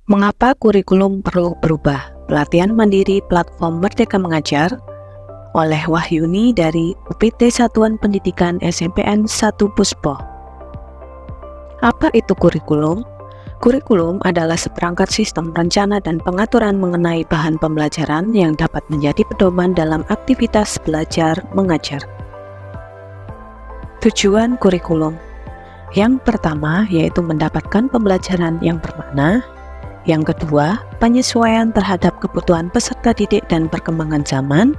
Mengapa kurikulum perlu berubah? Pelatihan mandiri platform Merdeka Mengajar oleh Wahyuni dari UPT Satuan Pendidikan SMPN 1 Puspo. Apa itu kurikulum? Kurikulum adalah seperangkat sistem rencana dan pengaturan mengenai bahan pembelajaran yang dapat menjadi pedoman dalam aktivitas belajar mengajar. Tujuan kurikulum yang pertama yaitu mendapatkan pembelajaran yang bermakna. Yang kedua, penyesuaian terhadap kebutuhan peserta didik dan perkembangan zaman.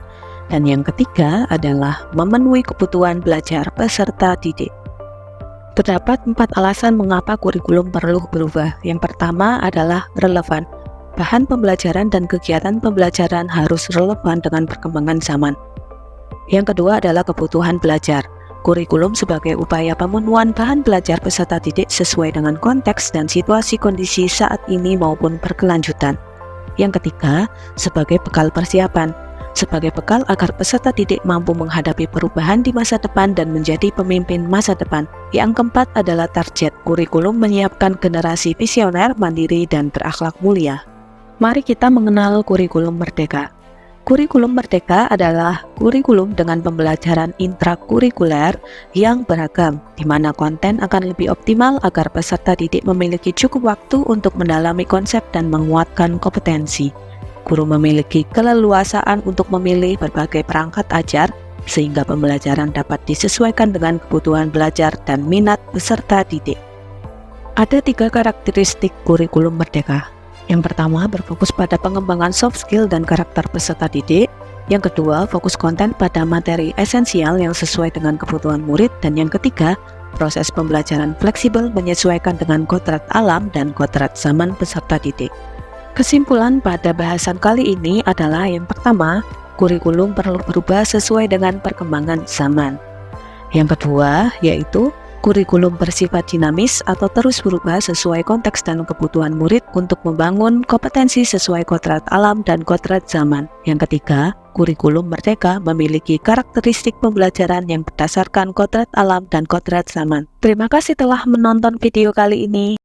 Dan yang ketiga adalah memenuhi kebutuhan belajar peserta didik. Terdapat 4 alasan mengapa kurikulum perlu berubah. Yang pertama adalah relevan. Bahan pembelajaran dan kegiatan pembelajaran harus relevan dengan perkembangan zaman. Yang kedua adalah kebutuhan belajar. Kurikulum sebagai upaya pemenuhan bahan belajar peserta didik sesuai dengan konteks dan situasi kondisi saat ini maupun berkelanjutan. Yang ketiga, sebagai bekal persiapan. Sebagai bekal agar peserta didik mampu menghadapi perubahan di masa depan dan menjadi pemimpin masa depan. Yang keempat adalah target. Kurikulum menyiapkan generasi visioner, mandiri, dan berakhlak mulia. Mari kita mengenal kurikulum merdeka. Kurikulum merdeka adalah kurikulum dengan pembelajaran intrakurikuler yang beragam, di mana konten akan lebih optimal agar peserta didik memiliki cukup waktu untuk mendalami konsep dan menguatkan kompetensi. Guru memiliki keleluasaan untuk memilih berbagai perangkat ajar, sehingga pembelajaran dapat disesuaikan dengan kebutuhan belajar dan minat peserta didik. Ada 3 karakteristik kurikulum merdeka. Yang pertama, berfokus pada pengembangan soft skill dan karakter peserta didik. Yang kedua, fokus konten pada materi esensial yang sesuai dengan kebutuhan murid. Dan yang ketiga, proses pembelajaran fleksibel menyesuaikan dengan kodrat alam dan kodrat zaman peserta didik. Kesimpulan pada bahasan kali ini adalah yang pertama, kurikulum perlu berubah sesuai dengan perkembangan zaman. Yang kedua, yaitu kurikulum bersifat dinamis atau terus berubah sesuai konteks dan kebutuhan murid untuk membangun kompetensi sesuai kodrat alam dan kodrat zaman. Yang ketiga, kurikulum merdeka memiliki karakteristik pembelajaran yang berdasarkan kodrat alam dan kodrat zaman. Terima kasih telah menonton video kali ini.